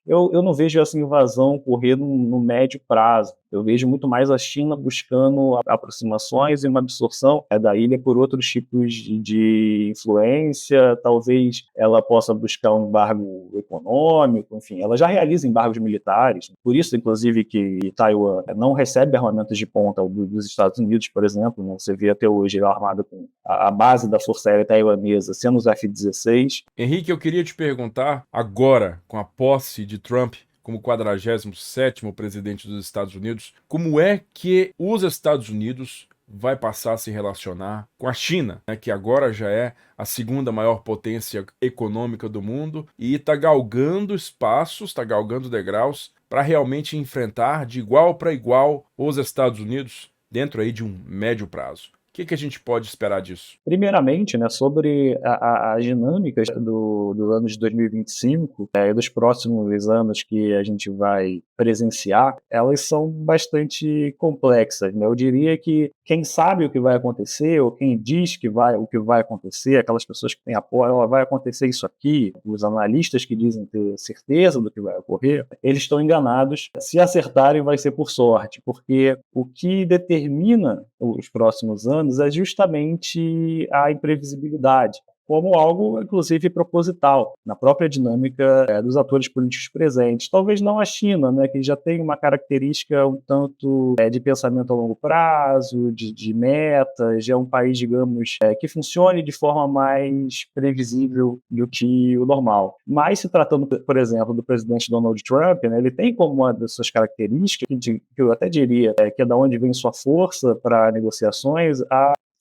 eu não vejo essa invasão ocorrer no médio prazo. Eu vejo muito mais a China buscando aproximações e uma absorção da ilha por outros tipos de influência. Talvez ela possa buscar um embargo econômico, enfim, ela já realiza embargos militares. Por isso, inclusive, que Taiwan não recebe armamentos de ponta dos Estados Unidos, por exemplo. Né? Você vê até hoje ela armada com a base da Força Aérea Taiwanesa sendo os F-16. Henrique, eu queria te perguntar, agora, com a posse de Trump como 47º presidente dos Estados Unidos, como é que os Estados Unidos vai passar a se relacionar com a China, né, que agora já é a segunda maior potência econômica do mundo e está galgando espaços, está galgando degraus para realmente enfrentar de igual para igual os Estados Unidos dentro aí de um médio prazo. O que a gente pode esperar disso? Primeiramente, né, sobre as dinâmicas do ano de 2025 e dos próximos anos que a gente vai presenciar, elas são bastante complexas. Né? Eu diria que quem sabe o que vai acontecer, ou quem diz o que vai acontecer, aquelas pessoas que têm apoio, ela vai acontecer isso aqui, os analistas que dizem ter certeza do que vai ocorrer, eles estão enganados. Se acertarem, vai ser por sorte, porque o que determina os próximos anos é justamente a imprevisibilidade, como algo, inclusive, proposital, na própria dinâmica dos atores políticos presentes. Talvez não a China, né, que já tem uma característica um tanto de pensamento a longo prazo, de metas, é um país, digamos, que funcione de forma mais previsível do que o normal. Mas se tratando, por exemplo, do presidente Donald Trump, né, ele tem como uma das suas características, que eu até diria que é da onde vem sua força para negociações,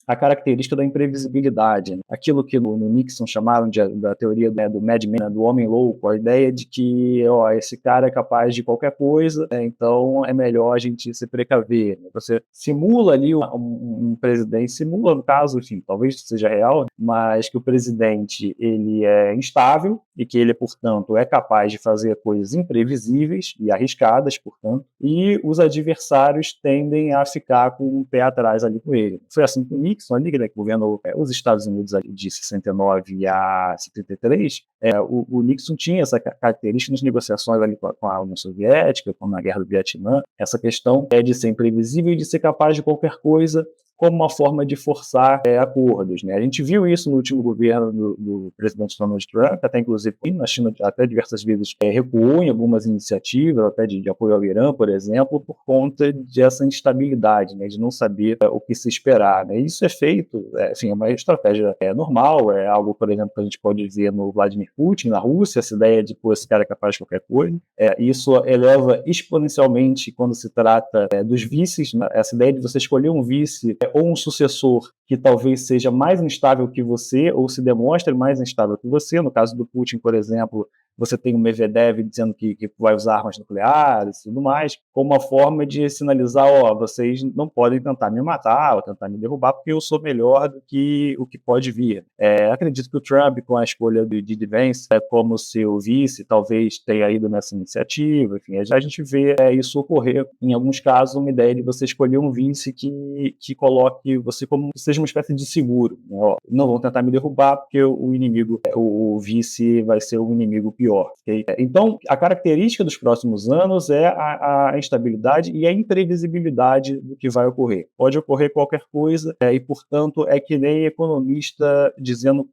a característica da imprevisibilidade. Né? Aquilo que no Nixon chamaram da teoria do madman, né, do homem louco, a ideia de que esse cara é capaz de qualquer coisa, né, então é melhor a gente se precaver. Né? Você simula ali um presidente, simula no caso, enfim, talvez seja real, mas que o presidente ele é instável e que ele, portanto, é capaz de fazer coisas imprevisíveis e arriscadas, portanto, e os adversários tendem a ficar com um pé atrás ali com ele. Foi assim com o Nixon, ali, né, que governou os Estados Unidos ali de 69 a 73, o Nixon tinha essa característica nas negociações ali com a União Soviética, como na Guerra do Vietnã, essa questão de ser imprevisível e de ser capaz de qualquer coisa, como uma forma de forçar acordos. Né? A gente viu isso no último governo do presidente Donald Trump, até inclusive na China, até diversas vezes recuou em algumas iniciativas, até de apoio ao Irã, por exemplo, por conta dessa instabilidade, né? De não saber o que se esperar. Né? Isso é feito, enfim, é uma estratégia normal, é algo, por exemplo, que a gente pode ver no Vladimir Putin, na Rússia, essa ideia de, pô, esse cara é capaz de qualquer coisa. Isso eleva exponencialmente quando se trata dos vices, né? Essa ideia de você escolher um vice ou um sucessor que talvez seja mais instável que você, ou se demonstre mais instável que você. No caso do Putin, por exemplo, você tem o Medvedev dizendo que vai usar armas nucleares e tudo mais, como uma forma de sinalizar, vocês não podem tentar me matar ou tentar me derrubar, porque eu sou melhor do que o que pode vir. Acredito que o Trump, com a escolha de Vance como seu vice, talvez tenha ido nessa iniciativa. Enfim, a gente vê isso ocorrer, em alguns casos, uma ideia de você escolher um vice que coloque você como seja uma espécie de seguro. Né? Não vão tentar me derrubar, porque o inimigo, o vice vai ser o inimigo pior. Okay? Então, a característica dos próximos anos é a instabilidade e a imprevisibilidade do que vai ocorrer. Pode ocorrer qualquer coisa e, portanto, é que nem economista dizendo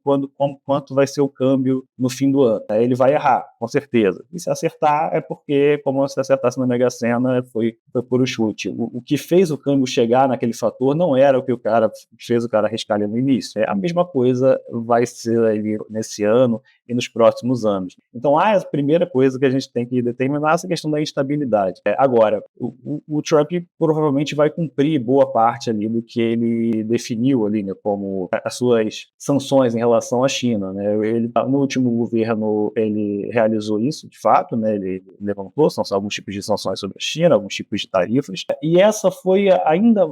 quanto vai ser o câmbio no fim do ano. Ele vai errar, com certeza. E se acertar é porque, como se acertasse na Mega Sena, foi por o chute. O que fez o câmbio chegar naquele fator não era o que o cara fez o cara arriscar ali no início. A mesma coisa vai ser ali nesse ano e nos próximos anos. Então, a primeira coisa que a gente tem que determinar é essa questão da instabilidade. Agora, o Trump provavelmente vai cumprir boa parte ali do que ele definiu ali, né, como as suas sanções em relação à China. Né? Ele, no último governo, ele realizou isso, de fato, né? Ele levantou alguns tipos de sanções sobre a China, alguns tipos de tarifas, e essa foi ainda,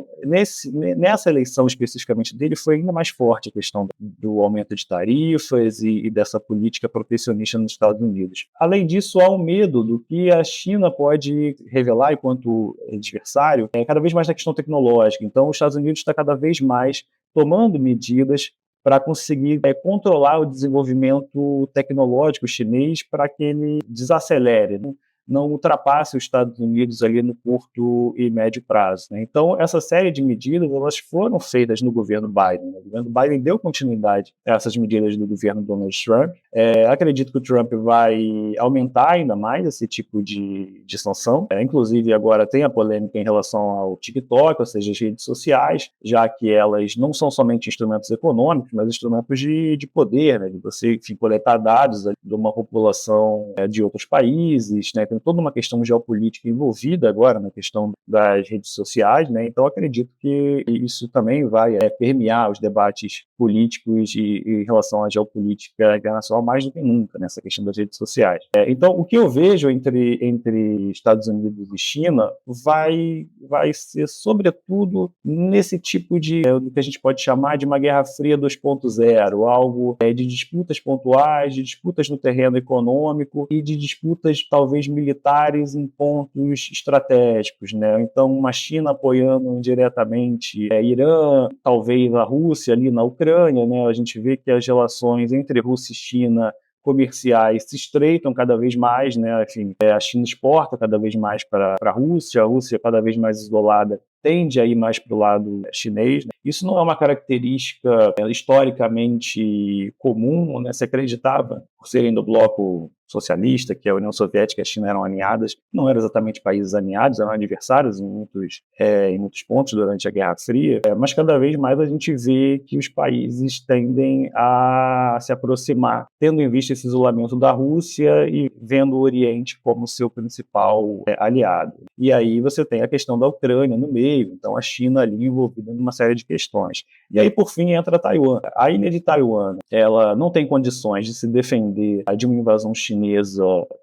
nessa eleição especificamente dele, foi ainda mais forte a questão do aumento de tarifas e dessa política protecionista nos Estados Unidos. Além disso, há um medo do que a China pode revelar enquanto adversário, cada vez mais na questão tecnológica. Então, os Estados Unidos está cada vez mais tomando medidas para conseguir controlar o desenvolvimento tecnológico chinês para que ele desacelere, né? Não ultrapasse os Estados Unidos ali no curto e médio prazo, né? Então, essa série de medidas elas foram feitas no governo Biden, né? O governo Biden deu continuidade a essas medidas do governo Donald Trump. Acredito que o Trump vai aumentar ainda mais esse tipo de sanção. Inclusive, agora tem a polêmica em relação ao TikTok, ou seja, as redes sociais, já que elas não são somente instrumentos econômicos, mas instrumentos de poder, né? De você, enfim, coletar dados de uma população de outros países, né? Tem toda uma questão geopolítica envolvida agora na questão das redes sociais, né? Então acredito que isso também vai permear os debates políticos em relação à geopolítica internacional mais do que nunca nessa questão das redes sociais. Então o que eu vejo entre Estados Unidos e China vai ser sobretudo nesse tipo de do que a gente pode chamar de uma Guerra Fria 2.0, algo de disputas pontuais, de disputas no terreno econômico e de disputas talvez militares em pontos estratégicos, né? Então, uma China apoiando diretamente Irã, talvez a Rússia ali na Ucrânia, né? A gente vê que as relações entre Rússia e China comerciais se estreitam cada vez mais, né? Enfim, a China exporta cada vez mais para a Rússia cada vez mais isolada tende a ir mais para o lado chinês, né? Isso não é uma característica historicamente comum, né? Se acreditava, por serem do bloco socialista, que a União Soviética e a China eram alinhadas, não eram exatamente países alinhados, eram adversários em muitos pontos durante a Guerra Fria, mas cada vez mais a gente vê que os países tendem a se aproximar, tendo em vista esse isolamento da Rússia e vendo o Oriente como seu principal aliado. E aí você tem a questão da Ucrânia no meio, então a China ali envolvida numa série de questões. E aí, por fim, entra Taiwan. A ilha de Taiwan, ela não tem condições de se defender de uma invasão chinesa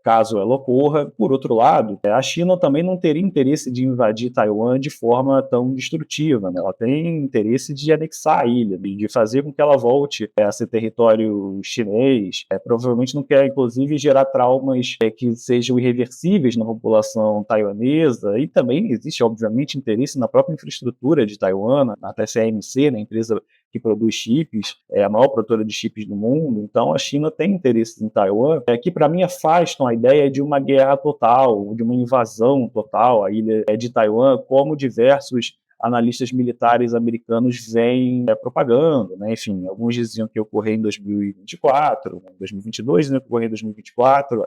caso ela ocorra. Por outro lado, a China também não teria interesse de invadir Taiwan de forma tão destrutiva, né? Ela tem interesse de anexar a ilha, de fazer com que ela volte a ser território chinês. Provavelmente não quer, inclusive, gerar traumas que sejam irreversíveis na população taiwanesa, e também existe, obviamente, interesse na própria infraestrutura de Taiwan, na TSMC, na empresa que produz chips, é a maior produtora de chips do mundo. Então a China tem interesses em Taiwan, que para mim afastam a ideia de uma guerra total, de uma invasão total à ilha de Taiwan, como diversos analistas militares americanos vêm propagando, né? Enfim, alguns diziam que ia ocorrer em 2024, 2022, né? Ocorrer em 2024,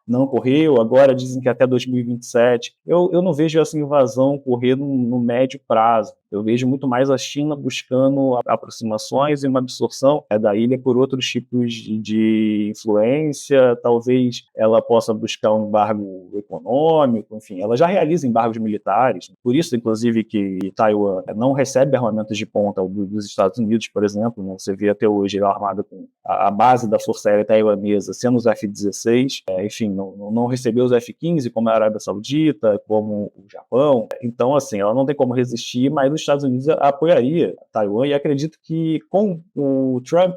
não ocorreu, agora dizem que até 2027. Eu não vejo essa invasão ocorrer no médio prazo. Eu vejo muito mais a China buscando aproximações e uma absorção da ilha por outros tipos de influência. Talvez ela possa buscar um embargo econômico, enfim, ela já realiza embargos militares. Por isso, inclusive, que Taiwan não recebe armamentos de ponta dos Estados Unidos, por exemplo, né? Você vê até hoje ela armada com a base da Força Aérea Taiwanesa sendo os F-16, enfim, não recebeu os F-15 como a Arábia Saudita, como o Japão. Então, assim, ela não tem como resistir, mas os Estados Unidos apoiaria Taiwan, e acredito que com o Trump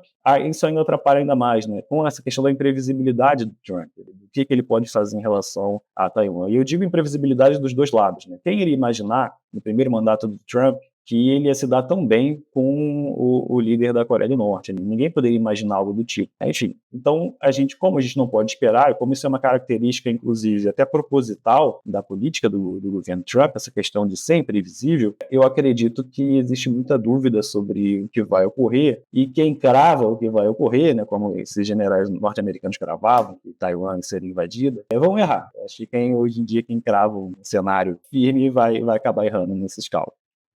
isso ainda atrapalha ainda mais, né? Com essa questão da imprevisibilidade do Trump, do que ele pode fazer em relação a Taiwan. E eu digo imprevisibilidade dos dois lados, né? Quem iria imaginar, no primeiro mandato do Trump, que ele ia se dar tão bem com o líder da Coreia do Norte. Ninguém poderia imaginar algo do tipo. Enfim, então, como a gente não pode esperar, e como isso é uma característica, inclusive, até proposital da política do governo Trump, essa questão de ser imprevisível, eu acredito que existe muita dúvida sobre o que vai ocorrer, e quem crava o que vai ocorrer, né, como esses generais norte-americanos cravavam, que Taiwan seria invadida, vão errar. Acho que hoje em dia quem crava um cenário firme vai acabar errando nesses cálculos.